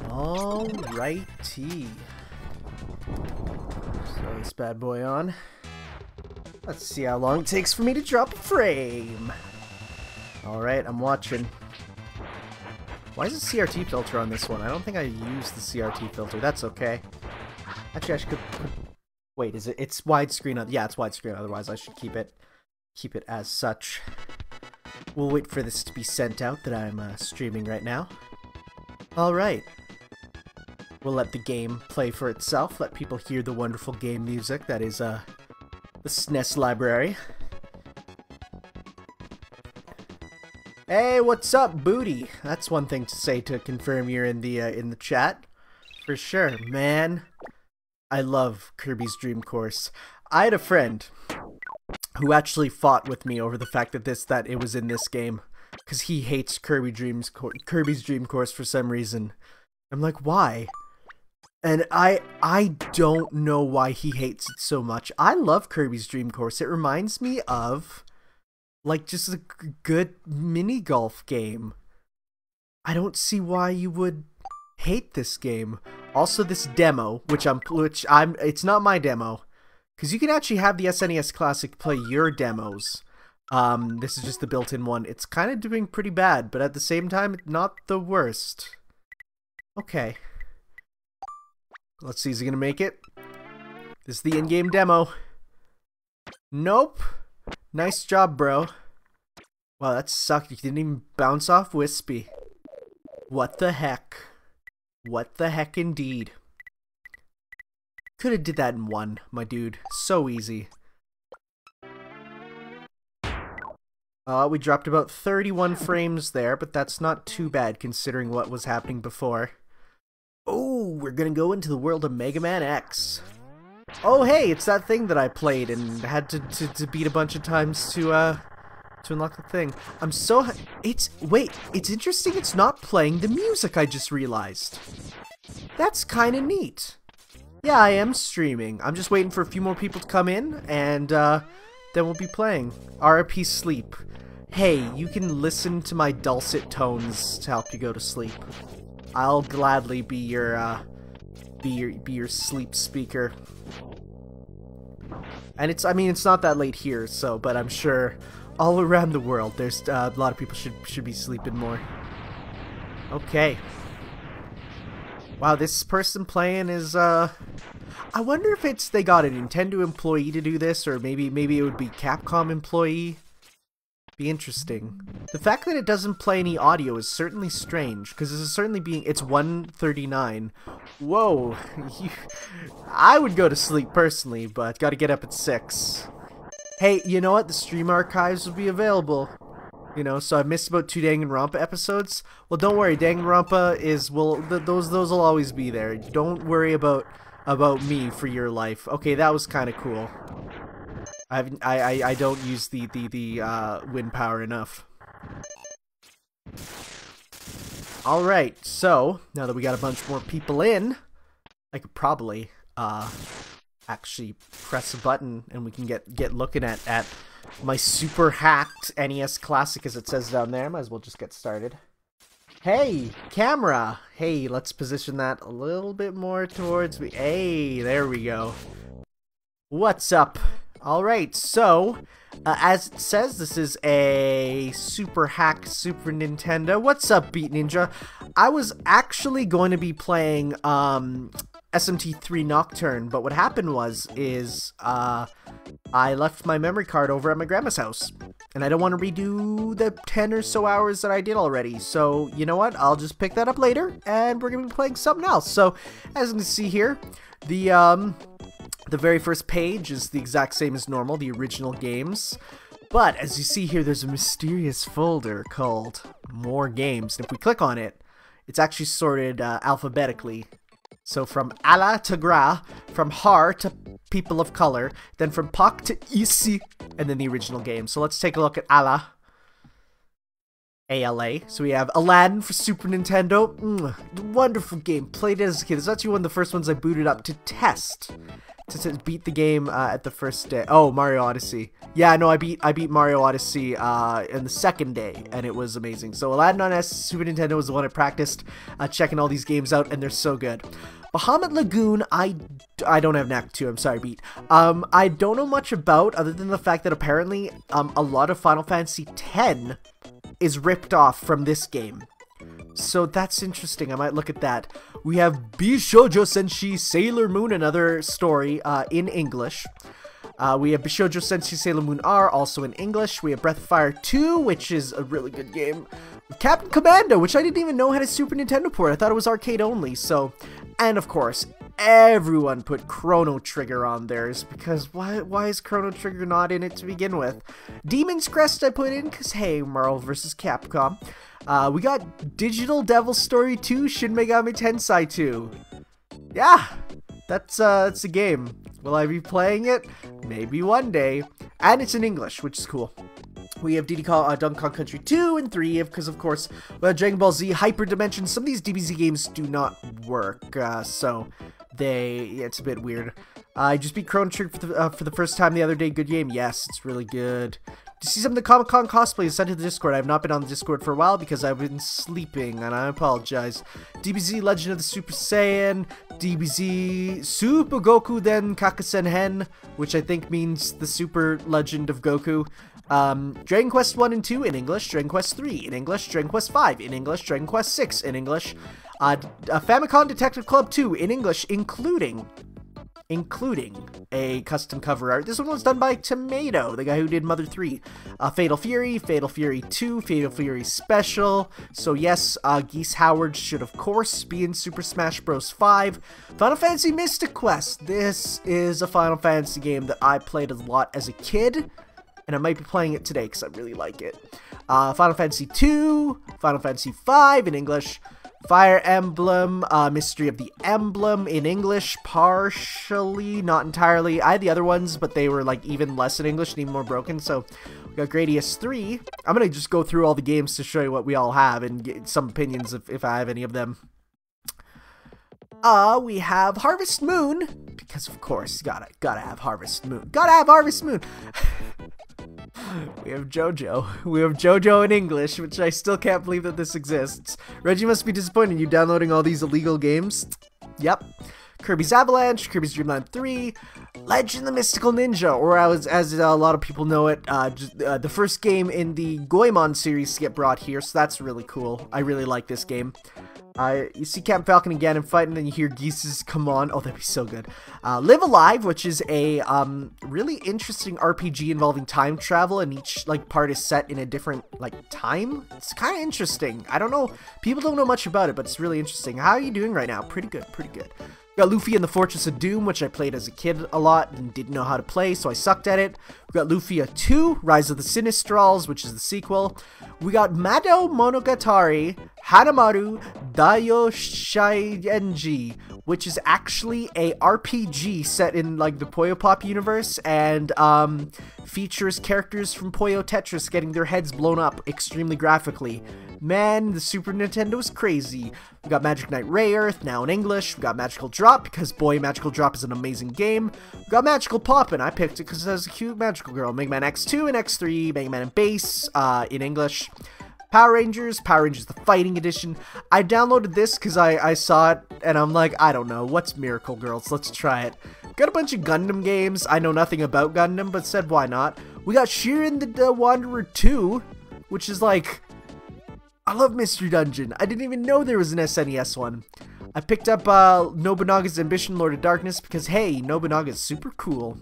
Alrighty. Throw this bad boy on. Let's see how long it takes for me to drop a frame. Alright, I'm watching. Why is the CRT filter on this one? I don't think I used the CRT filter. That's okay. Actually, I should... Wait, is it? It's widescreen. Yeah, it's widescreen. Otherwise, I should keep it as such. We'll wait for this to be sent out that I'm streaming right now. Alright. We'll let the game play for itself. Let people hear the wonderful game music that is the SNES library. Hey, what's up, booty? That's one thing to say to confirm you're in the chat. For sure, man. I love Kirby's Dream Course. I had a friend who actually fought with me over the fact that it was in this game, because he hates Kirby's Dream Course for some reason. I'm like, why? And I don't know why he hates it so much. I love Kirby's Dream Course. It reminds me of like just a good mini golf game. I don't see why you would hate this game. Also, this demo, it's not my demo, because you can actually have the SNES Classic play your demos. This is just the built-in one. It's kind of doing pretty bad, but at the same time, not the worst. Okay. Let's see, is he gonna make it? This is the in-game demo. Nope. Nice job, bro. Wow, that sucked. You didn't even bounce off Wispy. What the heck? What the heck indeed. Could have did that in one, my dude. So easy. We dropped about 31 frames there, but that's not too bad considering what was happening before. Oh, we're gonna go into the world of Megaman X. Oh, hey, it's that thing that I played and had to beat a bunch of times to unlock the thing. I'm so... Wait, it's interesting it's not playing the music, I just realized. That's kind of neat. Yeah, I am streaming. I'm just waiting for a few more people to come in, and then we'll be playing. RIP Sleep. Hey, you can listen to my dulcet tones to help you go to sleep. I'll gladly be your sleep speaker. And it's not that late here, so, but I'm sure all around the world there's a lot of people should be sleeping more. Okay. Wow, this person playing is I wonder if they got a Nintendo employee to do this, or maybe it would be Capcom employee. Be interesting. The fact that it doesn't play any audio is certainly strange, because this is certainly it's 1:39. Whoa. I would go to sleep personally, but gotta get up at 6. Hey, you know what? The stream archives will be available. You know, so I missed about 2 Danganronpa episodes. Well, don't worry, Danganronpa those will always be there. Don't worry about me for your life. Okay, that was kind of cool. I don't use the wind power enough. Alright, so now that we got a bunch more people in, I could probably actually press a button and we can get looking at my super hacked NES Classic, as it says down there. Might as well just get started. Hey, camera! Hey, let's position that a little bit more towards me. Hey, there we go. What's up? Alright, so, as it says, this is a super hacked Super Nintendo. What's up, Beat Ninja? I was actually going to be playing SMT3 Nocturne, but what happened is I left my memory card over at my grandma's house, and I don't want to redo the 10 or so hours that I did already. So, you know what? I'll just pick that up later, and we're going to be playing something else. So, as you can see here, the very first page is the exact same as normal, the original games. But as you see here, there's a mysterious folder called More Games. And if we click on it, it's actually sorted alphabetically. So from Allah to Gra, from Har to People of Color, then from Pak to Isi, and then the original game. So let's take a look at Allah. ALA. So we have Aladdin for Super Nintendo. Wonderful game. Played it as a kid. It's actually one of the first ones I booted up to test. To beat the game at the first day. Oh, Mario Odyssey. Yeah, no, I beat Mario Odyssey in the second day, and it was amazing. So Aladdin on Super Nintendo was the one I practiced, checking all these games out, and they're so good. Bahamut Lagoon, I don't have knack to. I'm sorry, Beat. I don't know much about, other than the fact that apparently a lot of Final Fantasy X is ripped off from this game. So that's interesting. I might look at that. We have Bishoujo Senshi Sailor Moon, another story in English. We have Bishoujo Senshi Sailor Moon R, also in English. We have Breath of Fire 2, which is a really good game. Captain Commando, which I didn't even know had a Super Nintendo port. I thought it was arcade only. So, and of course, everyone put Chrono Trigger on theirs, because why is Chrono Trigger not in it to begin with? Demon's Crest I put in because, hey, Marvel vs. Capcom. We got Digital Devil Story 2, Shin Megami Tensei 2. Yeah, that's a game. Will I be playing it? Maybe one day. And it's in English, which is cool. We have Donkey Kong Country 2 and 3, because of course, we have Dragon Ball Z Hyper Dimension. Some of these DBZ games do not work, so it's a bit weird. I just beat Chrono Trigger for the first time the other day. Good game. Yes, it's really good. To see some of the Comic-Con cosplays sent to the Discord. I have not been on the Discord for a while because I've been sleeping, and I apologize. DBZ Legend of the Super Saiyan, DBZ Super Goku Den Kakusen Hen, which I think means the Super Legend of Goku. Dragon Quest 1 and 2 in English, Dragon Quest 3 in English, Dragon Quest 5 in English, Dragon Quest 6 in English, Famicom Detective Club 2 in English, including a custom cover art. This one was done by Tomato, the guy who did Mother 3. Fatal Fury 2, Fatal Fury Special. So yes, Geese Howard should of course be in Super Smash Bros. 5. Final Fantasy Mystic Quest. This is a Final Fantasy game that I played a lot as a kid, and I might be playing it today because I really like it. Final Fantasy 2, Final Fantasy 5 in English, Fire Emblem, Mystery of the Emblem in English, partially, not entirely. I had the other ones, but they were like even less in English and even more broken. So we got Gradius 3. I'm going to just go through all the games to show you what we all have and get some opinions if I have any of them. We have Harvest Moon, because of course, gotta have Harvest Moon. Gotta have Harvest Moon! We have JoJo. We have JoJo in English, which I still can't believe that this exists. Reggie must be disappointed in you downloading all these illegal games. Yep. Kirby's Avalanche, Kirby's Dream Land 3, Legend of the Mystical Ninja, or as a lot of people know it, the first game in the Goemon series to get brought here, so that's really cool. I really like this game. You see Captain Falcon and Ganon fighting, and you hear Geese's come on. Oh, that'd be so good. Live Alive, which is a really interesting RPG involving time travel, and each part is set in a different time. It's kind of interesting. I don't know. People don't know much about it, but it's really interesting. How are you doing right now? Pretty good. Pretty good. We got Luffy and the Fortress of Doom, which I played as a kid a lot and didn't know how to play, so I sucked at it. We got Lufia 2, Rise of the Sinistrals, which is the sequel. We got Mado Monogatari Hanamaru Daiyoshienji, which is actually a RPG set in the Puyo Pop universe, and features characters from Puyo Tetris getting their heads blown up extremely graphically. Man, the Super Nintendo is crazy. We got Magic Knight Rayearth, now in English. We got Magical Drop, because boy, Magical Drop is an amazing game. We got Magical Poppin', I picked it because it has a cute magical girl. Megaman X2 and X3, Megaman and Base, in English. Power Rangers the Fighting Edition. I downloaded this because I saw it, and I'm like, I don't know, what's Miracle Girls? Let's try it. Got a bunch of Gundam games. I know nothing about Gundam, but said why not. We got Shiren the Wanderer 2, which is I love Mystery Dungeon. I didn't even know there was an SNES one. I picked up Nobunaga's Ambition, Lord of Darkness, because hey, Nobunaga is super cool.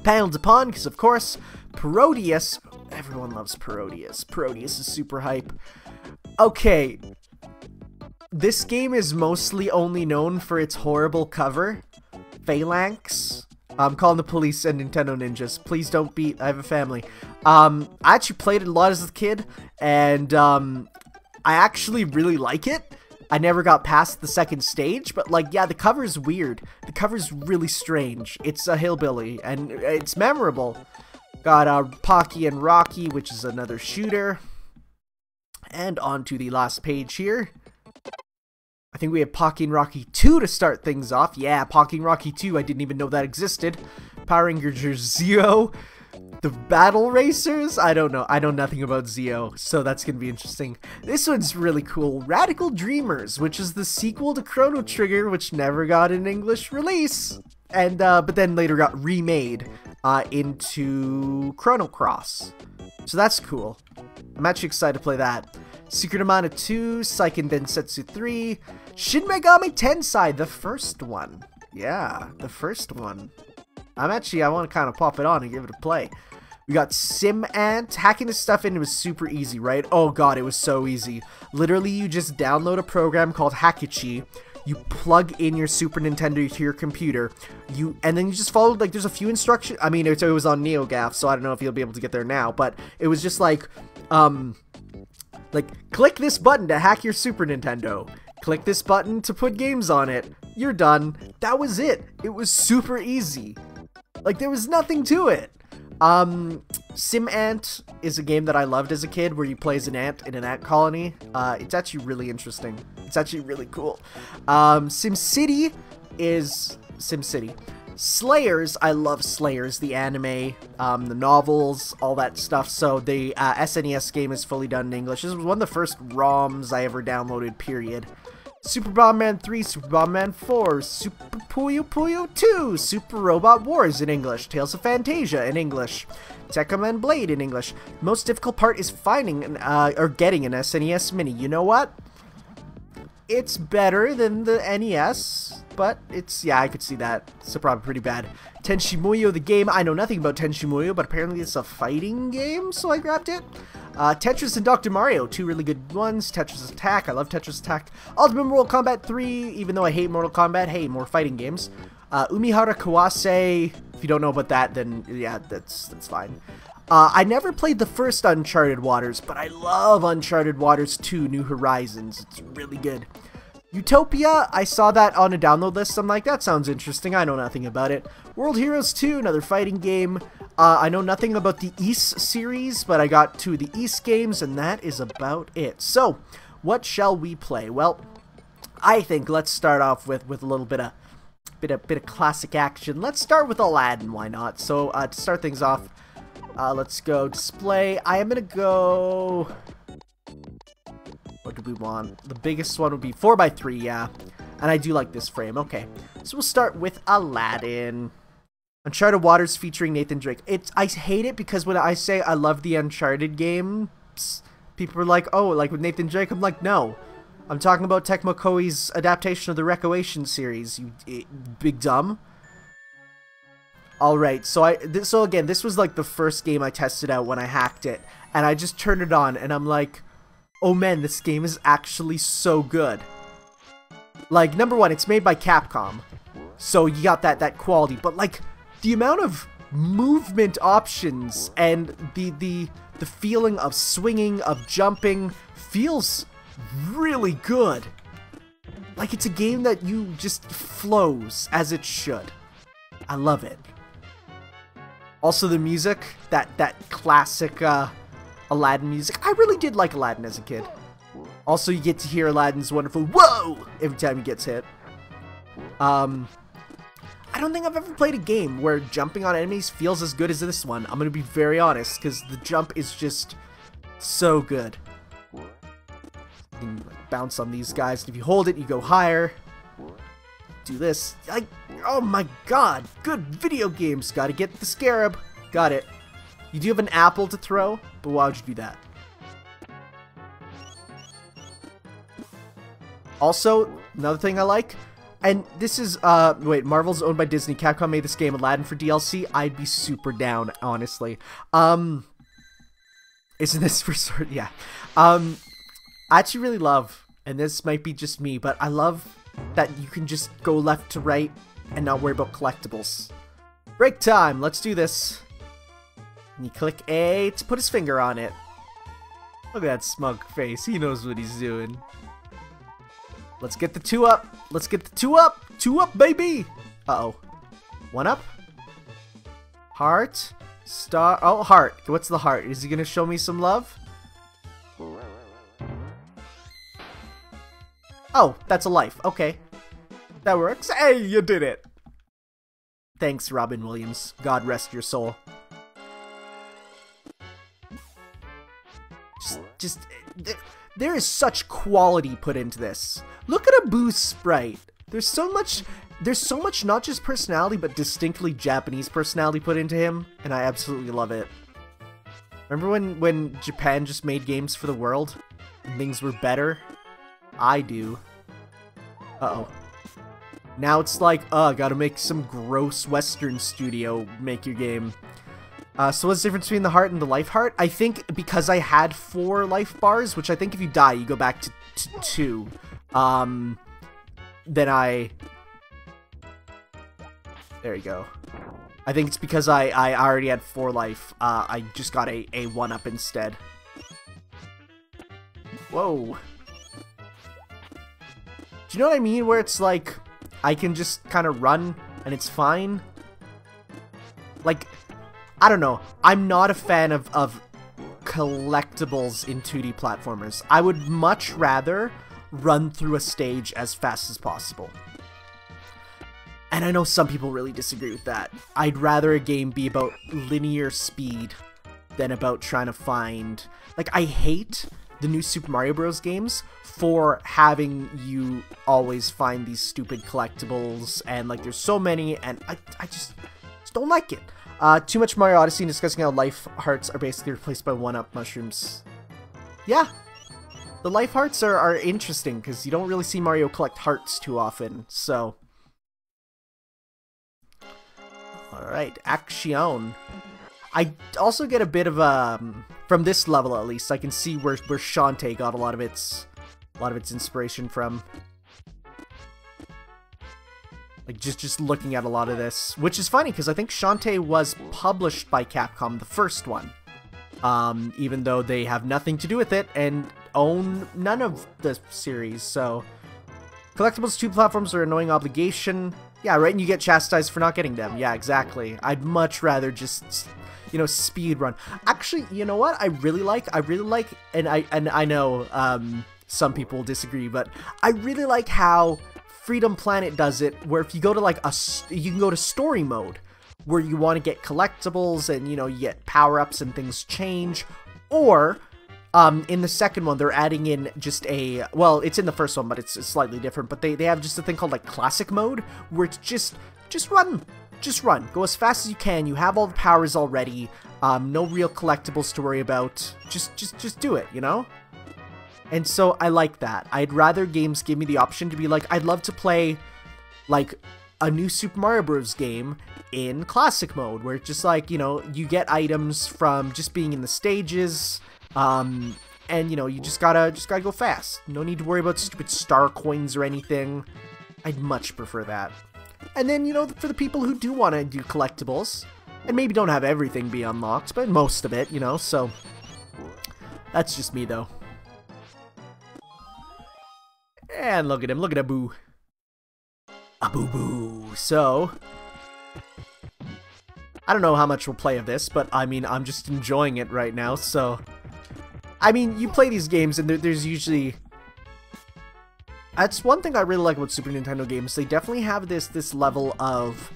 Panels Upon, because of course, Parodius. Everyone loves Parodius. Parodius is super hype. Okay, this game is mostly only known for its horrible cover, Phalanx. I'm calling the police and Nintendo Ninjas. Please don't beat. I have a family. I actually played it a lot as a kid, and I actually really like it. I never got past the second stage, but yeah, the cover is weird. The cover is really strange. It's a hillbilly, and it's memorable. Got Pocky and Rocky, which is another shooter. And on to the last page here. I think we have Pocky and Rocky 2 to start things off. Yeah, Pocky and Rocky 2, I didn't even know that existed. Power Rangers Zeo. The Battle Racers? I don't know. I know nothing about Zeo, so that's going to be interesting. This one's really cool. Radical Dreamers, which is the sequel to Chrono Trigger, which never got an English release. And, but then later got remade into Chrono Cross. So that's cool. I'm actually excited to play that. Secret of Mana 2, Seiken Densetsu 3, Shin Megami Tensei, the first one. Yeah, the first one. I want to kind of pop it on and give it a play. We got Sim Ant. Hacking this stuff in was super easy, right? Oh god, it was so easy. Literally, you just download a program called Hackichi. You plug in your Super Nintendo to your computer. And then you just follow, like, there's a few instructions. I mean, it was on NeoGAF, so I don't know if you'll be able to get there now. But it was just like, click this button to hack your Super Nintendo. Click this button to put games on it. You're done. That was it. It was super easy. Like, there was nothing to it. Sim Ant is a game that I loved as a kid where you play as an ant in an ant colony. It's actually really interesting. It's actually really cool. SimCity is SimCity. Slayers, I love Slayers, the anime, the novels, all that stuff. So the SNES game is fully done in English. This was one of the first ROMs I ever downloaded, period. Super Bomberman 3, Super Bomberman 4, Super Puyo Puyo 2, Super Robot Wars in English, Tales of Fantasia in English, Tekkaman Blade in English. Most difficult part is finding or getting an SNES Mini. You know what? It's better than the NES, but it's, yeah, I could see that. It's probably pretty bad. Tenshi Muyo the game. I know nothing about Tenshi Muyo, but apparently it's a fighting game, so I grabbed it. Tetris and Dr. Mario, two really good ones. Tetris Attack, I love Tetris Attack. Ultimate Mortal Kombat 3, even though I hate Mortal Kombat, hey, more fighting games. Umihara Kawase, if you don't know about that, then yeah, that's fine. I never played the first Uncharted Waters, but I love Uncharted Waters 2, New Horizons. It's really good. Utopia, I saw that on a download list. I'm like, that sounds interesting. I know nothing about it. World Heroes 2, another fighting game. I know nothing about the East series, but I got 2 of the East games, and that is about it. So, what shall we play? Well, I think let's start off with a little bit of classic action. Let's start with Aladdin, why not? So, to start things off, let's go display. I am gonna go. What do we want? The biggest one would be 4x3, yeah. And I do like this frame. Okay, so we'll start with Aladdin. Uncharted Waters featuring Nathan Drake. I hate it because when I say I love the Uncharted games, people are like, oh, like with Nathan Drake? I'm like, no. I'm talking about Tecmo Koei's adaptation of the Recoation series, you big dumb. Alright, so again, this was like the first game I tested out when I hacked it. And I just turned it on and I'm like, oh man, this game is actually so good. Like, number one, it's made by Capcom. So you got that quality. But like, the amount of movement options and the feeling of swinging, of jumping, feels really good. Like, it's a game that you just flows as it should. I love it. Also the music, that classic Aladdin music. I really did like Aladdin as a kid. Also, you get to hear Aladdin's wonderful "whoa" every time he gets hit. I don't think I've ever played a game where jumping on enemies feels as good as this one. I'm gonna be very honest, because the jump is just so good. You can bounce on these guys, and if you hold it, you go higher. Do this. Like, oh my god, good video games. Gotta get the scarab. Got it. You do have an apple to throw, but why would you do that? Also, another thing I like, and this is, wait, Marvel's owned by Disney. Capcom made this game, Aladdin, for DLC. I'd be super down, honestly. Isn't this for sort? Yeah. I actually really love, and this might be just me, but I love that you can just go left to right and not worry about collectibles. Break time, let's do this. And you click A to put his finger on it. Look at that smug face, he knows what he's doing. Let's get the 2 up. Let's get the 2 up. 2 up, baby. Uh-oh. 1 up. Heart. Star. Oh, heart. What's the heart? Is he going to show me some love? Oh, that's a life. Okay. That works. Hey, you did it! Thanks, Robin Williams. God rest your soul. There is such quality put into this. Look at Abu's sprite. There's so much not just personality, but distinctly Japanese personality put into him, and I absolutely love it. Remember when Japan just made games for the world and things were better? I do. Uh-oh. Now it's like, gotta make some gross Western studio make your game. So what's the difference between the heart and the life heart? I think because I had 4 life bars, which I think if you die, you go back to 2. Then there you go. I think it's because I already had 4 life. I just got a 1-up instead. Whoa. Do you know what I mean? Where it's like, I can just kind of run and it's fine? Like, I don't know. I'm not a fan of collectibles in 2D platformers. I would much rather run through a stage as fast as possible. And I know some people really disagree with that. I'd rather a game be about linear speed than about trying to find... Like, I hate the new Super Mario Bros. Games for having you always find these stupid collectibles, and, like, there's so many, and I just don't like it. Too much Mario Odyssey and discussing how life hearts are basically replaced by 1-up mushrooms. Yeah. The life hearts are interesting, because you don't really see Mario collect hearts too often, so... Alright, Action. I also get a bit of from this level at least, I can see where Shantae got a lot of its inspiration from. Like just looking at a lot of this, which is funny because I think Shantae was published by Capcom, the first one. Even though they have nothing to do with it and own none of the series, so collectibles 2 platforms are an annoying obligation. Yeah, right, and you get chastised for not getting them. Yeah, exactly. I'd much rather just, you know, speed run. Actually, you know what? I really like, and I know some people disagree, but I really like how Freedom Planet does it, where if you go to like you can go to story mode, where you want to get collectibles and, you know, you get power-ups and things change, or in the second one, they're adding in just well, it's in the first one, but it's slightly different, but they have just a thing called, like, classic mode, where it's just run. Just run. Go as fast as you can. You have all the powers already. No real collectibles to worry about. Just do it, you know? And so, I like that. I'd rather games give me the option to be like, I'd love to play, like, a new Super Mario Bros. Game in classic mode, where it's just like, you know, you get items from just being in the stages, and, you know, you just gotta go fast. No need to worry about stupid star coins or anything. I'd much prefer that. And then, you know, for the people who do want to do collectibles, and maybe don't have everything be unlocked, but most of it, you know, so that's just me, though. And look at him, look at Abu. Abu-boo. So, I don't know how much we'll play of this, but I mean, I'm just enjoying it right now, so... I mean, you play these games, and there's usually... That's one thing I really like about Super Nintendo games. They definitely have this level of...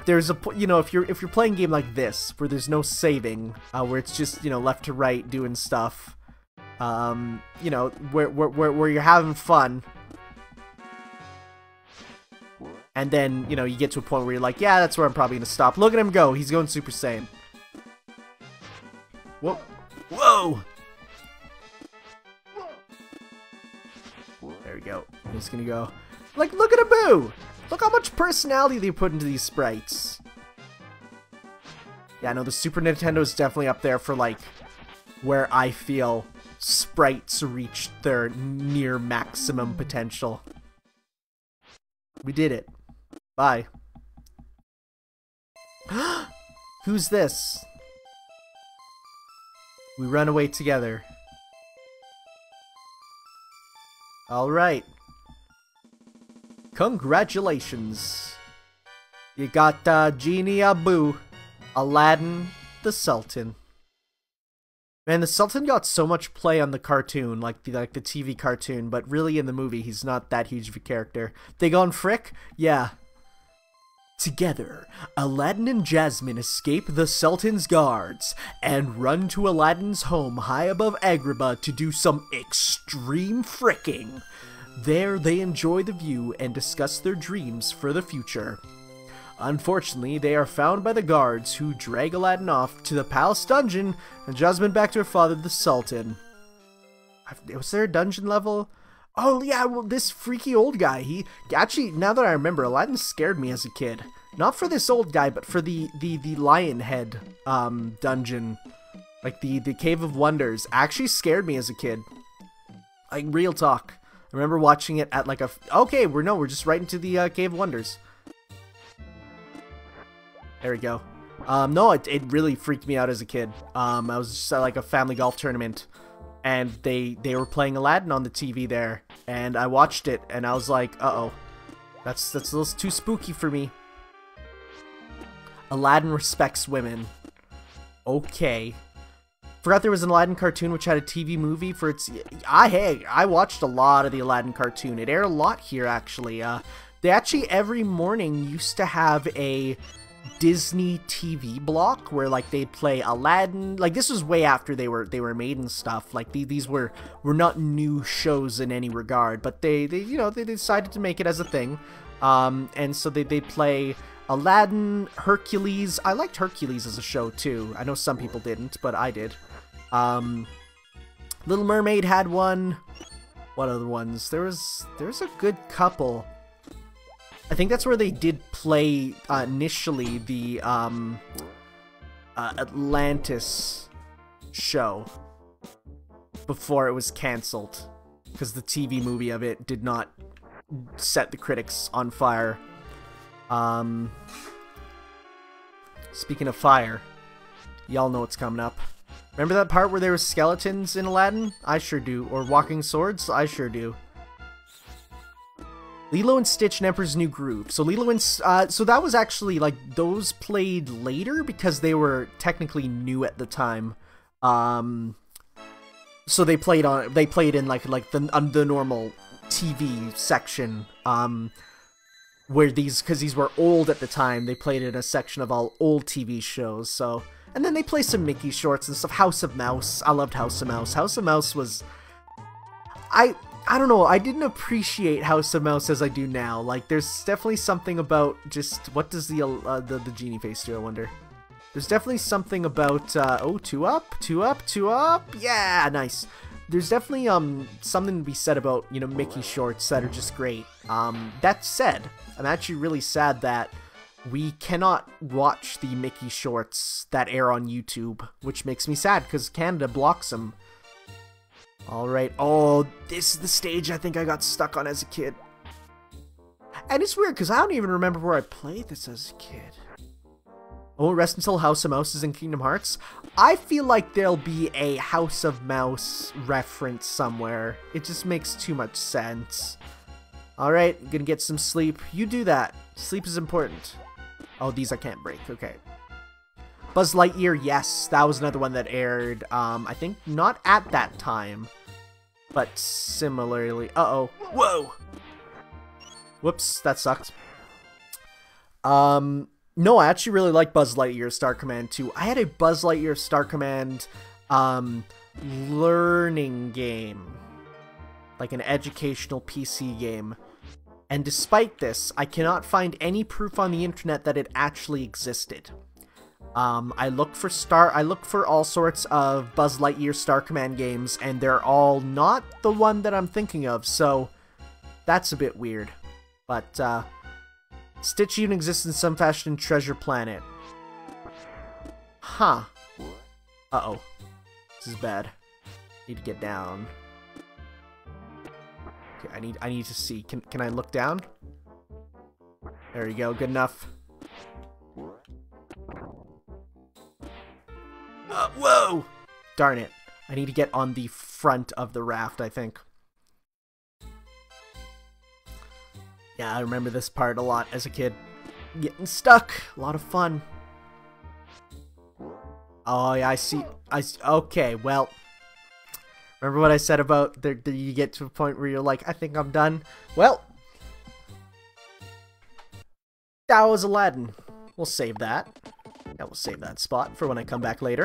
There's a... You know, if you're playing a game like this, where there's no saving, where it's just, you know, left to right doing stuff, you know, where you're having fun, and then, you know, you get to a point where you're like, yeah, that's where I'm probably gonna stop. Look at him go. He's going Super Saiyan. Whoa. Whoa! There we go. I'm just gonna go. Like, look at Abu! Look how much personality they put into these sprites. Yeah, no, the Super Nintendo is definitely up there for, like, where I feel sprites reached their near maximum potential. We did it. Bye. Who's this? We run away together. Alright. Congratulations. You got Genie Abu, Aladdin the Sultan. Man, the Sultan got so much play on the cartoon, like the TV cartoon, but really in the movie, he's not that huge of a character. They gone frick? Yeah. Together, Aladdin and Jasmine escape the Sultan's guards and run to Aladdin's home high above Agrabah to do some extreme fricking. There, they enjoy the view and discuss their dreams for the future. Unfortunately, they are found by the guards, who drag Aladdin off to the palace dungeon and Jasmine back to her father, the Sultan. Was there a dungeon level? Oh yeah, well, this freaky old guy, he... Actually, now that I remember, Aladdin scared me as a kid. Not for this old guy, but for the lion head dungeon. Like, the Cave of Wonders. Actually scared me as a kid. Like, real talk. I remember watching it at like a... Okay, we're just right into the Cave of Wonders. There we go. No, it really freaked me out as a kid. I was just at like a family golf tournament, and they were playing Aladdin on the TV there, and I watched it, and I was like, uh-oh, that's a little too spooky for me. Aladdin respects women. Okay. Forgot there was an Aladdin cartoon which had a TV movie for its... I watched a lot of the Aladdin cartoon. It aired a lot here, actually. They actually every morning used to have a Disney TV block where like they'd play Aladdin. Like, this was way after they were made and stuff. Like, these were not new shows in any regard, but they decided to make it as a thing. And so they play Aladdin, Hercules. I liked Hercules as a show too. I know some people didn't, but I did. Little Mermaid had one. What other ones? There's a good couple. I think that's where they did play initially the Atlantis show before it was cancelled, because the TV movie of it did not set the critics on fire. Speaking of fire, y'all know what's coming up. Remember that part where there were skeletons in Aladdin? I sure do. Or walking swords? I sure do. Lilo and Stitch and Emperor's New Groove. So Lilo and... so that was actually, like, those played later because they were technically new at the time. So they played in, like the normal TV section. Where because these were old at the time, they played in a section of all old TV shows, so... And then they play some Mickey shorts and stuff. House of Mouse. I loved House of Mouse. House of Mouse was... I don't know, I didn't appreciate House of Mouse as I do now. Like, there's definitely something about just... What does the genie face do, I wonder? There's definitely something about... oh, two up? Yeah, nice. There's definitely something to be said about, you know, Mickey shorts that are just great. That said, I'm actually really sad that we cannot watch the Mickey shorts that air on YouTube, which makes me sad because Canada blocks them. Alright, oh, this is the stage I think I got stuck on as a kid. And it's weird because I don't even remember where I played this as a kid. Oh, rest until House of Mouse is in Kingdom Hearts. I feel like there'll be a House of Mouse reference somewhere. It just makes too much sense. Alright, gonna get some sleep. You do that. Sleep is important. Oh, these I can't break. Okay. Buzz Lightyear, yes. That was another one that aired, I think not at that time, but similarly. Uh-oh. Whoa! Whoops, that sucked. No, I actually really like Buzz Lightyear Star Command 2. I had a Buzz Lightyear Star Command learning game. Like an educational PC game. And despite this, I cannot find any proof on the internet that it actually existed. I look for all sorts of Buzz Lightyear Star Command games, and they're all not the one that I'm thinking of, so that's a bit weird. But, Stitch even exists in some fashion in Treasure Planet. Huh. Uh-oh. This is bad. Need to get down. Okay, I need to see. Can I look down? There you go. Good enough. Whoa! Darn it. I need to get on the front of the raft, I think. Yeah, I remember this part a lot as a kid. Getting stuck. A lot of fun. Oh, yeah, I Okay, well, remember what I said about you get to a point where you're like, I think I'm done? Well, that was Aladdin. We'll save that. Yeah, we'll save that spot for when I come back later.